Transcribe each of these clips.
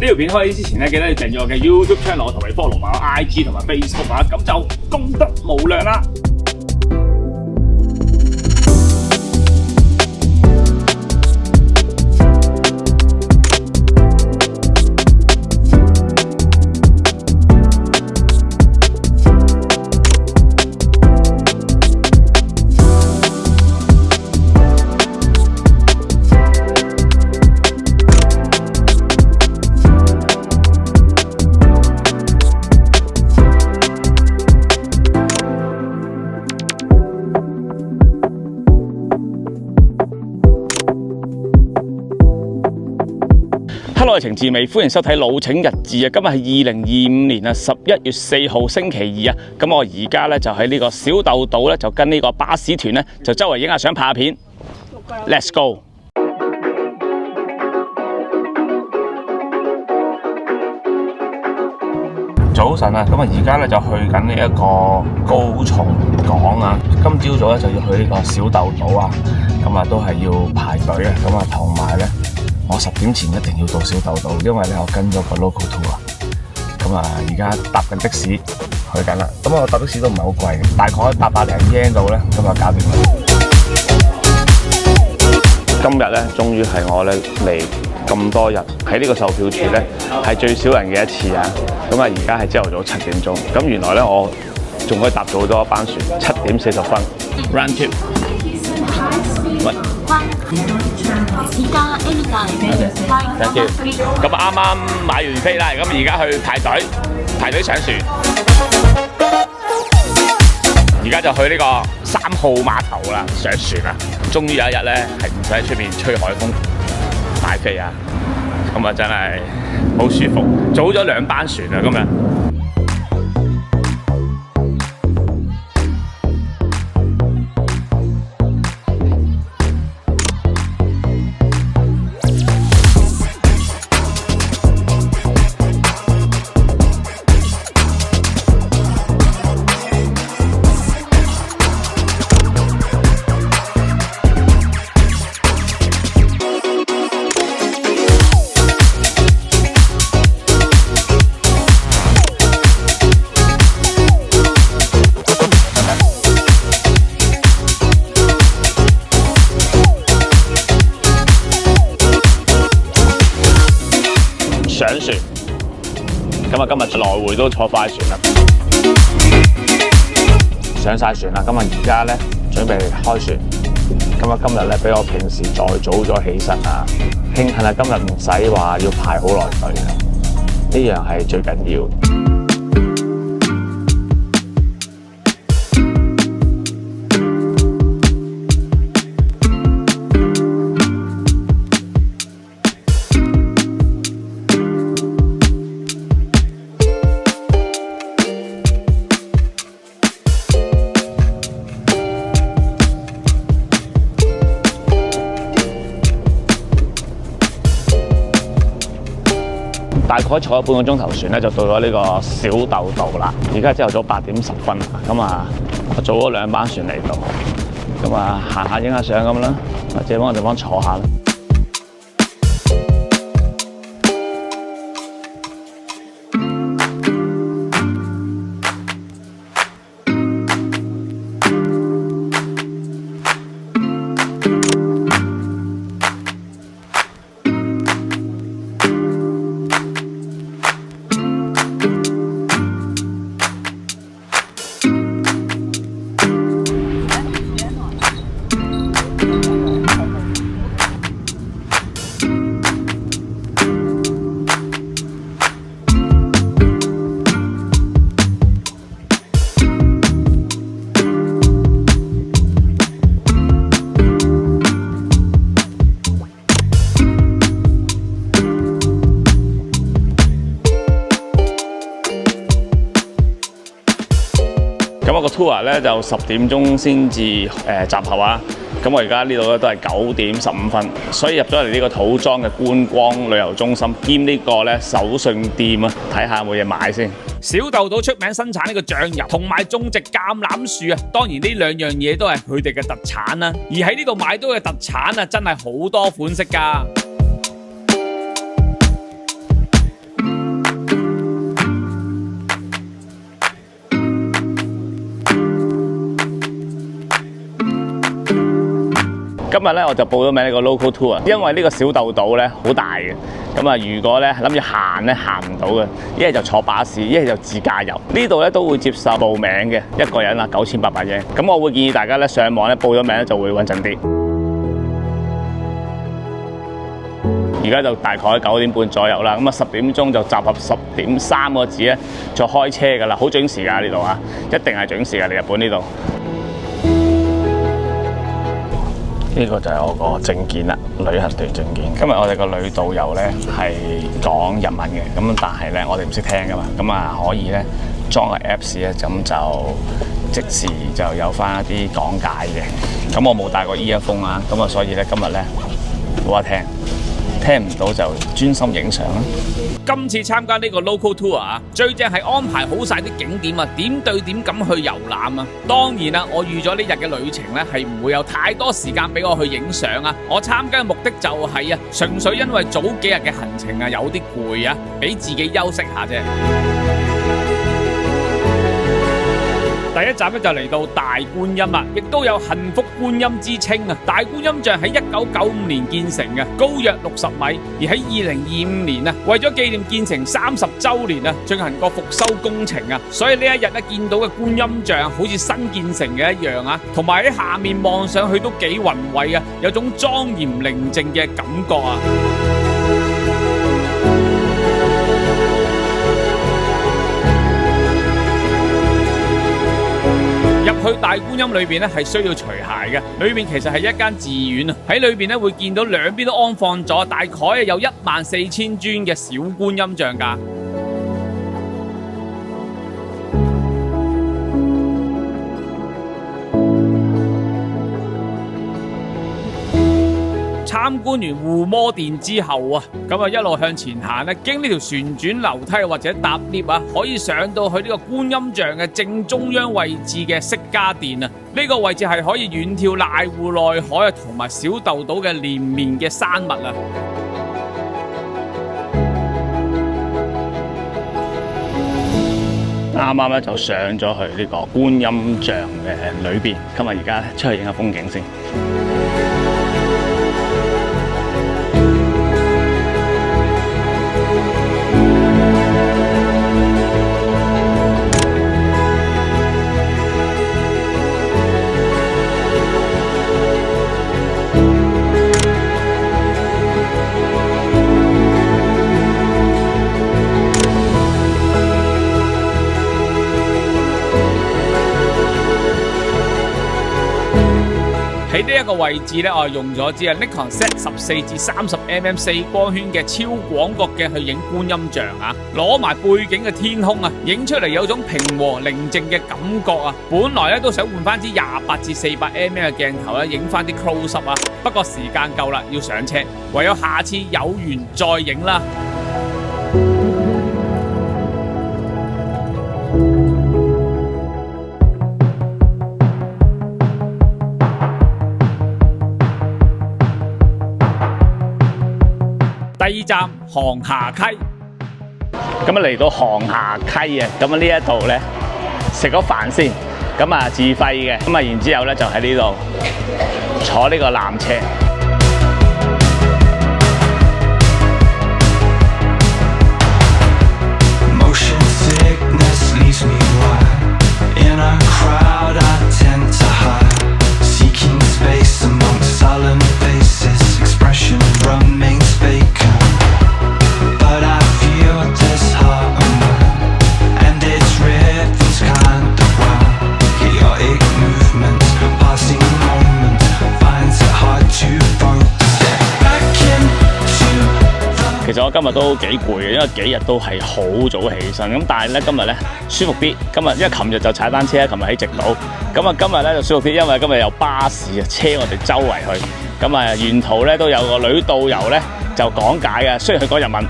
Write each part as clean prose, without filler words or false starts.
呢條片開始之前咧，記得要訂閱我嘅 YouTube channel 同埋 follow 埋我 IG 同埋 Facebook 啊，咁就功德無量啦！Hello， 我係程志美，歡迎收睇《老請日誌》啊！今日係2025年11月4號星期二啊！咁我而家咧就喺呢個小豆島咧，就跟呢個巴士團咧，就周圍影下相、拍下片。Let's go！ 早晨啊！咁啊，而家咧就去緊呢一個高松港啊！今朝早咧就要去呢個小豆島啊！咁啊，都係要排隊啊！咁啊，同埋咧。我10點前一定要到小豆島，因為咧我跟咗個 local tour 啊。咁啊，而家搭緊的士去緊啦。咁我搭的士都唔係好貴，大概搭8零yen度咧，咁啊搞掂啦。今日咧，終於係我咧嚟咁多日喺呢個售票處咧，係最少人嘅一次啊。咁啊，而家係朝頭早7點鐘。咁原來咧，我仲可以搭早多一班船，7點40分。Round two。喂。Thank you。咁啱啱買完飛啦，咁而家去排隊上船。而家就去呢個3號碼頭啦，上船啦。終於有一日咧，係唔使喺出面吹海風買飛啊！咁啊，真係好舒服。早咗2班船啊，今日。上船，咁啊今日來回都坐快船啦，上晒船啦，咁啊而家咧準備開船，咁啊今日咧比我平時再早咗起身啊，慶幸啊今日唔使話要排好耐隊啊，呢樣係最緊要。大概坐咗半個鐘頭船咧，就到咗呢個小豆島啦。而家朝頭早8點10分，咁啊，我早咗2班船嚟到，咁啊行下影下相咁啦，或者揾個地方坐下啦。咁我個 tour 咧就10點鐘先至集合啊！咁我而家呢度咧都係9點15分，所以入咗嚟呢個土莊嘅觀光旅遊中心兼呢個咧手信店啊，睇下有冇嘢買先。小豆島出名生產呢個醬油同埋種植橄欖樹啊，當然呢2樣嘢都係佢哋嘅特產啦。而喺呢度買到嘅特產啊，真係好多款式㗎。今日咧我就報咗名呢個 local tour， 因為呢個小豆島咧好大嘅，咁啊如果咧諗住行咧行唔到嘅，一係就坐巴士，一係就自駕遊。呢度咧都會接受報名嘅，一個人啊9800英。咁我會建議大家咧上網咧報咗名咧就會穩陣啲。而家就大概9點半左右啦，咁啊10點鐘就集合10點3個字咧就開車㗎啦，好準時㗎呢度啊，一定係準時㗎嚟日本呢度。呢個就係我個證件啦，旅行團證件。今日我哋個女導遊咧係講日文嘅，咁但係咧我哋唔識聽㗎嘛，咁啊可以咧裝個 Apps 咧，咁就即時就有翻一啲講解嘅。咁我冇帶過 earphone 啊，咁啊所以咧今日咧冇得聽。聽唔到就專心影相啦。今次參加呢個 local tour 啊，最正係安排好晒啲景點啊，點對點咁去遊覽啊。當然啦，我預咗呢日嘅旅程咧係唔會有太多時間俾我去影相啊。我參加嘅目的就係純粹因為早幾日嘅行程啊有啲攰啊，俾自己休息下啫。第一站咧就嚟到大觀音啦，亦都有幸福觀音之稱啊！大觀音像喺1995年建成嘅，高約60米，而喺2025年啊，為咗紀念建成30週年啊，進行過復修工程啊，所以呢一日咧見到嘅觀音像好似新建成嘅一樣啊，同埋喺下面望上去都幾宏偉啊，有種莊嚴寧靜嘅感覺啊！入去大觀音裏邊咧係需要除鞋嘅，裏面其實係一間寺院啊，喺裏邊咧會見到兩邊都安放咗大概有14000尊嘅小觀音像㗎。參觀完護摩殿之後啊，咁啊一路向前行咧，經呢條旋轉樓梯或者搭 lift 啊，可以上到去呢個觀音像嘅正中央位置嘅釋迦殿啊。呢個位置係可以遠眺瀨戶內海啊，同埋小豆島嘅連綿嘅山脈啊。啱啱咧就上咗去呢個觀音像嘅裏邊，今日而家出去影下風景先。喺呢一個位置咧，我係用咗支Nikon Z14至30mm 4光圈嘅超廣角鏡去影觀音像啊，攞埋背景嘅天空啊，影出嚟有種平和寧靜嘅感覺啊。本來咧都想換翻支28至400mm嘅鏡頭咧，影翻啲 close up 啊，不過時間夠啦，要上車，唯有下次有緣再影啦。第二站航下溪，咁啊嚟到航下溪啊，咁啊呢一度咧食咗飯先，咁啊自費嘅，咁啊然之後咧就喺呢度坐呢個纜車。其實我今日都幾攰嘅，因為幾日都係好早起身，咁但係咧今日咧舒服啲。今日因為琴日就踩單車，琴日喺直島，咁啊今日咧就舒服啲，因為今日有巴士啊車我哋周圍去，咁啊沿途咧都有個女導遊咧就講解嘅，雖然佢講日文，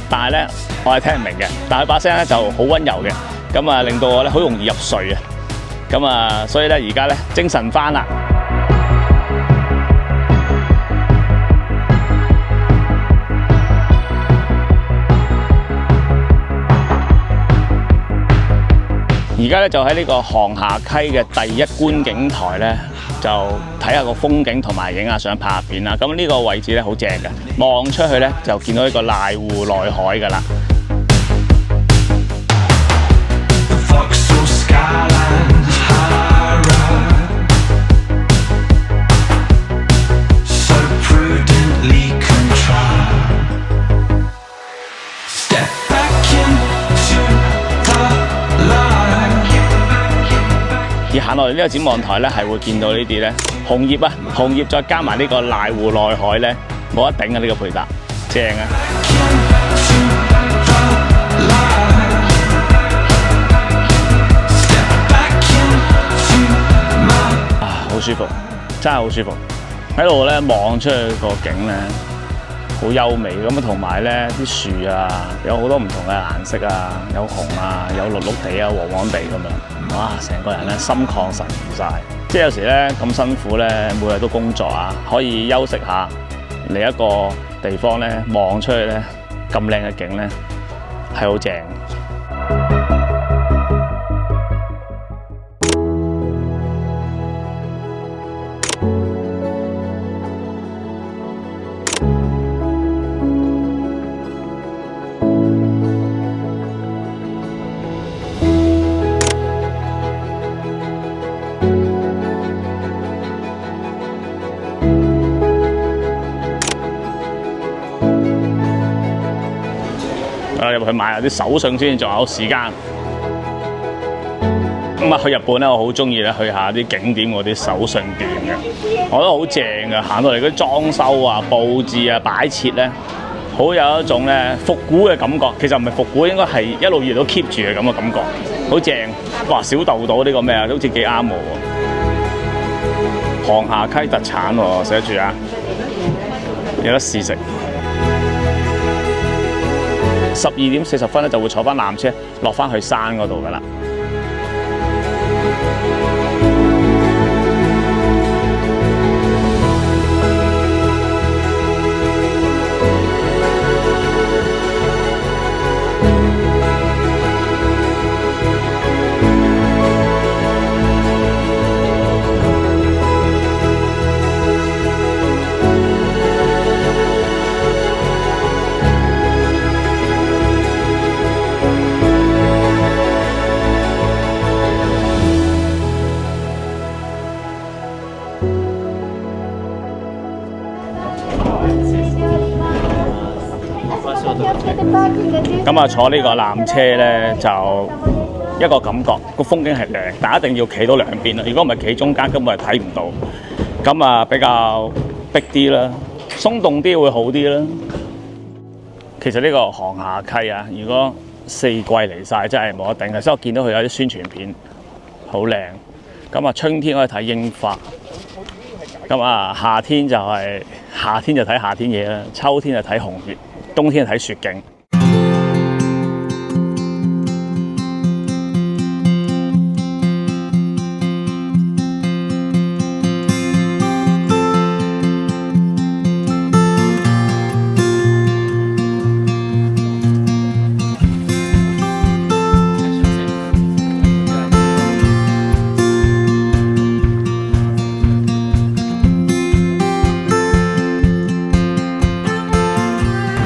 但係咧我係聽唔明嘅，但係佢把聲咧就好溫柔嘅，咁啊令到我咧好容易入睡啊，咁啊所以咧而家咧精神翻啦。而而家咧就喺呢個航下溪嘅第一觀景台咧，就睇下個風景同埋影下相、拍下片啦。咁呢個位置咧好正嘅，望出去咧就見到呢個瀨戶內海㗎啦。而行落嚟呢個展望台咧，係會見到呢啲咧紅葉啊，紅葉再加埋呢個瀨戶內海咧，冇得頂啊！呢個配搭正啊！好舒服，真係好舒服。喺度咧望出去個景咧，好優美咁啊，同埋咧啲樹啊，有好多唔同嘅顏色啊，有紅啊，有綠綠地啊，黃黃地咁樣，哇！成個人咧心曠神怡晒。即係有時咧咁辛苦咧，每日都工作啊，可以休息下嚟一個地方咧，望出去咧咁靚嘅景咧，係好正。入去買下啲手信先，仲有時間。咁啊，去日本咧，我好中意咧去下啲景點嗰啲手信店嘅，我覺得好正嘅。行到嚟嗰啲裝修啊、佈置啊、擺設咧，好有一種咧復古嘅感覺。其實唔係復古，應該係一路以來都 keep 住嘅咁嘅感覺，好正。哇！小豆島呢個咩啊，都好似幾啱我喎。航下溪特產喎，寫住啊，有得試食。12:40咧就會坐翻纜車落翻去山嗰度噶啦。咁啊，坐呢個纜車咧，就一個感覺，個風景係靚，但係一定要企到兩邊啦。如果唔係企中間，根本係睇唔到。咁啊，比較逼啲啦，鬆動啲會好啲啦。其實呢個航下溪啊，如果四季嚟晒，真係冇得頂嘅。所以我見到佢有啲宣傳片，好靚。咁啊，春天可以睇櫻花。咁啊，夏天就睇夏天嘢啦，秋天就睇紅葉，冬天就睇雪景。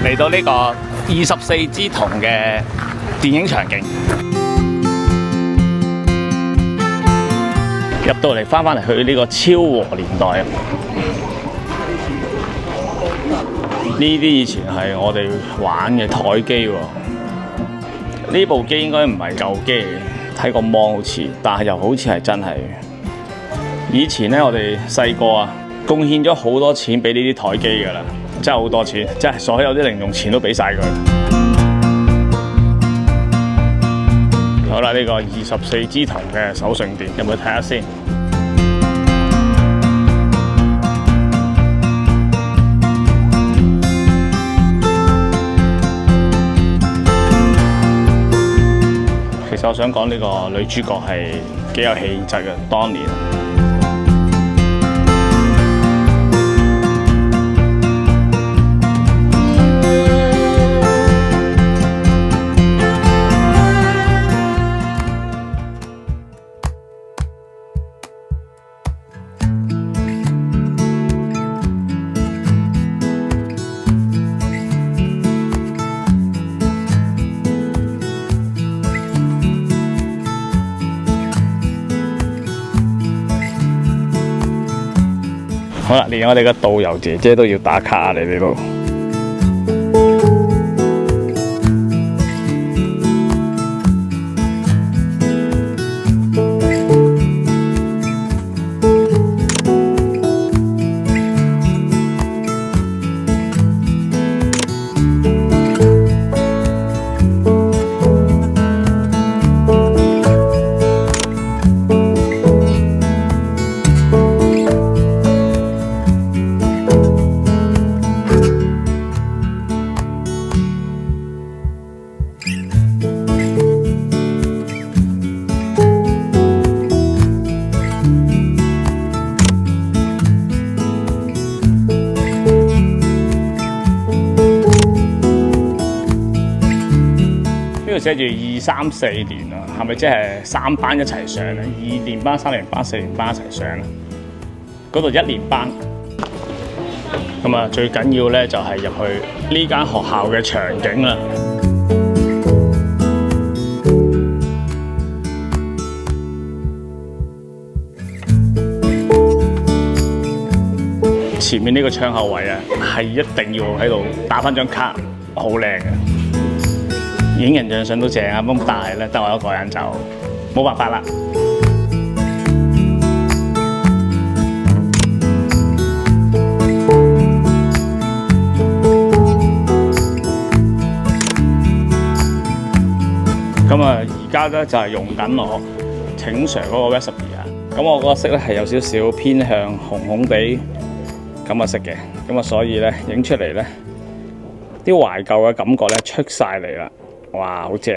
嚟到呢個24支筒嘅電影場景，入到嚟翻嚟去呢個昭和年代啊！呢啲以前係我哋玩嘅台機喎，呢部機應該唔係舊機，睇個芒好似，但係又好似係真係。以前咧，我哋細個啊，貢獻咗好多錢俾呢啲台機㗎啦。真係好多錢，真係所有啲零用錢都俾晒佢。好啦，呢個24支筒嘅手信店，有冇睇下先？其實我想講呢個女主角係幾有氣質嘅，當年。好啦，連我哋嘅導遊姐姐都要打卡啊！你呢度。寫住234年啊，係咪即係3班一齊上咧？2年班、3年班、4年班一齊上咧？嗰度1年班。咁啊，最緊要咧就係入去呢間學校嘅場景啦。前面呢個窗口位啊，係一定要喺度打返張卡，好靚嘅。影人像相都正啊，咁但係咧得我一個人就冇辦法啦。咁啊，而家咧就係用緊我請 Sir 嗰個 recipe 啊。咁我嗰個色咧係有少少偏向紅紅地咁嘅色嘅，咁啊所以咧影出嚟咧啲懷舊嘅感覺咧出晒嚟啦。哇，好正！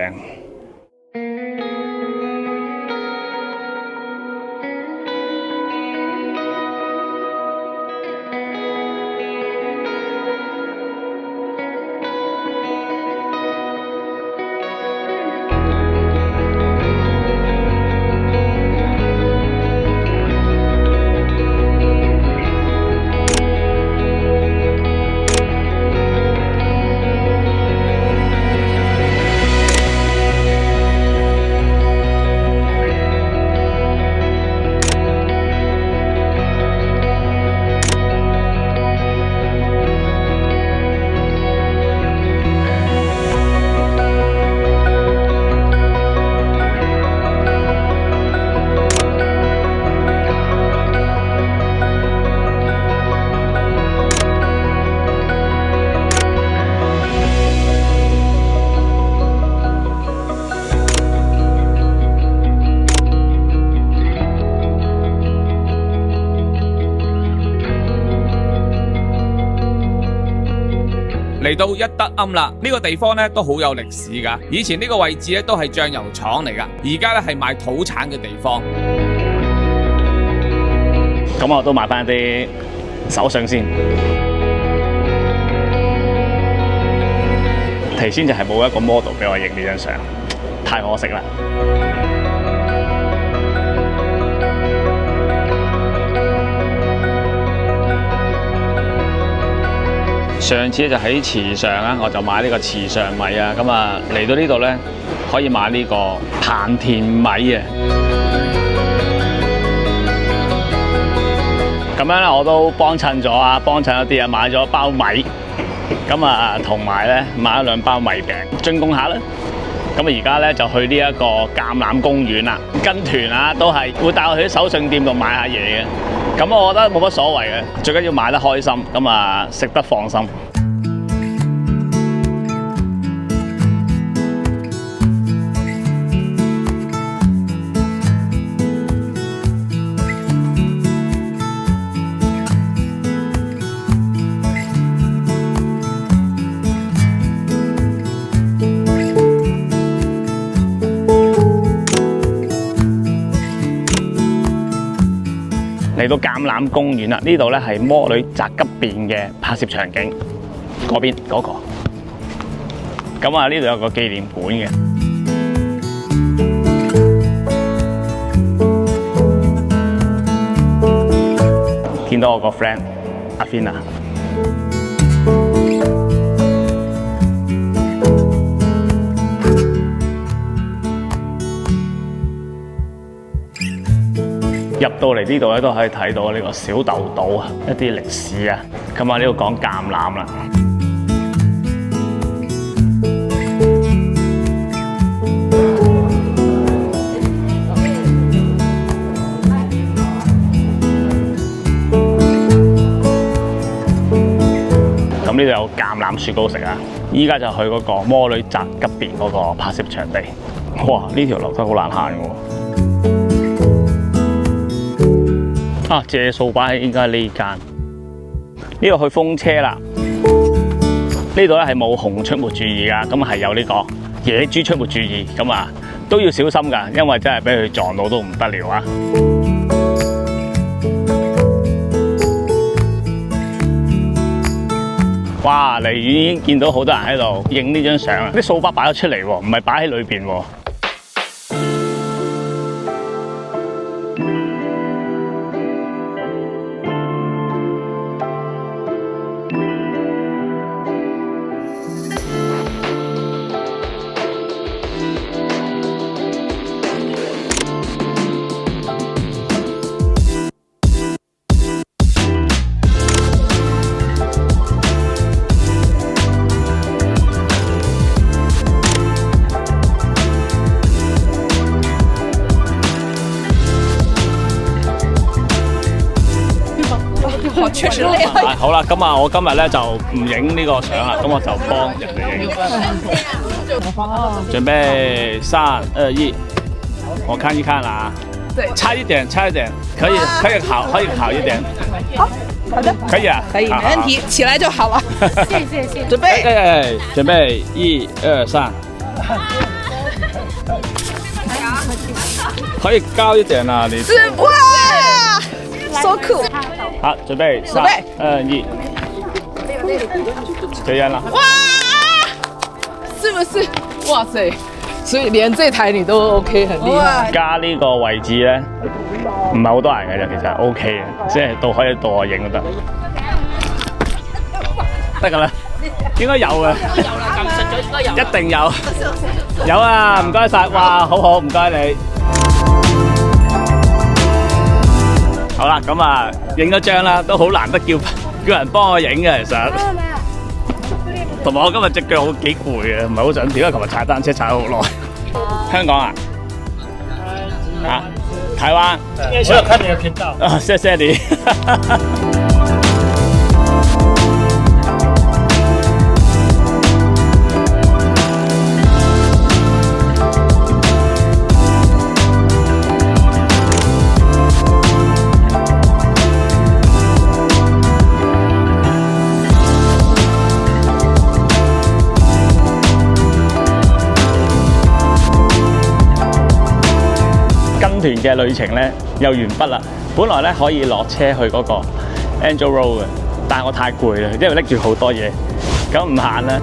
嚟到一德庵啦，呢個地方咧都好有歷史噶。以前呢個位置咧都係醬油廠嚟噶，而家咧係賣土產嘅地方。咁我都買翻啲手信先。頭先就係冇一個 model 俾我影呢張相，太可惜啦。上次就喺池上啊，我就買呢個池上米啊，咁啊嚟到呢度咧可以買呢個彭田米啊。咁樣咧我都幫襯咗啊，幫襯一啲啊，買咗包米，咁啊同埋咧買咗2包米餅，進貢下啦。咁啊而家咧就去呢一個橄欖公園啦，跟團啊都係會帶我去啲手信店度買下嘢嘅。咁我覺得冇乜所謂嘅，最緊要買得開心，咁啊食得放心。嚟到橄欖公園啦，呢度咧係魔女宅急便嘅拍攝場景，嗰邊嗰個。咁啊，呢度有個紀念館嘅。見到我個 friend 阿 Fina。入到嚟呢度咧都可以睇到呢個小豆島啊，一啲歷史啊。咁啊呢度講橄欖啦。咁呢度有橄欖雪糕食啊！依家就去嗰個魔女宅急便嗰個拍攝場地。哇！呢條樓梯好難行嘅喎。啊，借掃把應該係呢間。呢度去風車啦。呢度咧係冇熊出沒注意㗎，咁係有呢個野豬出沒注意，咁啊都要小心㗎，因為真係俾佢撞到都唔得了啊！哇！離遠已經見到好多人喺度影呢張相啊！啲掃把擺咗出嚟喎，唔係擺喺裏邊喎。確實累啊！好啦，咁啊，我今日咧就唔影呢個相啦，咁我就幫人哋影。準備3、2、1，我看一看啦。對，差一點，可以好一點。好的，可以啊，可以，沒問題，起來就好了。謝。準備，準備1、2、3。可以高一點啊，你。哇 ，so cool。好，準備3、2、1，這樣了。哇，是不是？哇塞！所以連這台你都 OK， 很厲害。加呢個位置咧，唔係好多人嘅啫，其實 OK 嘅，即係到可以到我影都得。得㗎啦，應該有嘅。一定有。有啊，唔該晒，哇，好好，唔該你。好啦，咁啊，影咗張啦，都好難得叫人幫我影嘅，其實。同埋我今日隻腳好幾攰嘅，唔係好想跳，因為琴日踩單車踩咗好耐。香港啊？啊？台灣？我有看你的頻道。啊，謝謝你。跟團嘅旅程咧又完畢啦，本來咧可以落車去嗰個 Angel Road 嘅，但係我太攰啦，因為拎住好多嘢，咁唔行啦。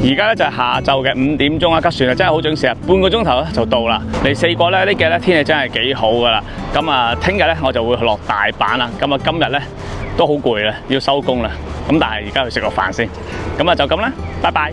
而家咧就係下晝嘅5點鐘啊，吉船啊真係好準時啊，半個鐘頭咧就到啦。嚟4個咧呢幾日咧天氣真係幾好噶啦。咁啊，聽日咧我就會落大阪啦。咁啊，今日咧都好攰啦，要收工啦。咁但係而家去食個飯先。咁啊就咁啦，拜拜。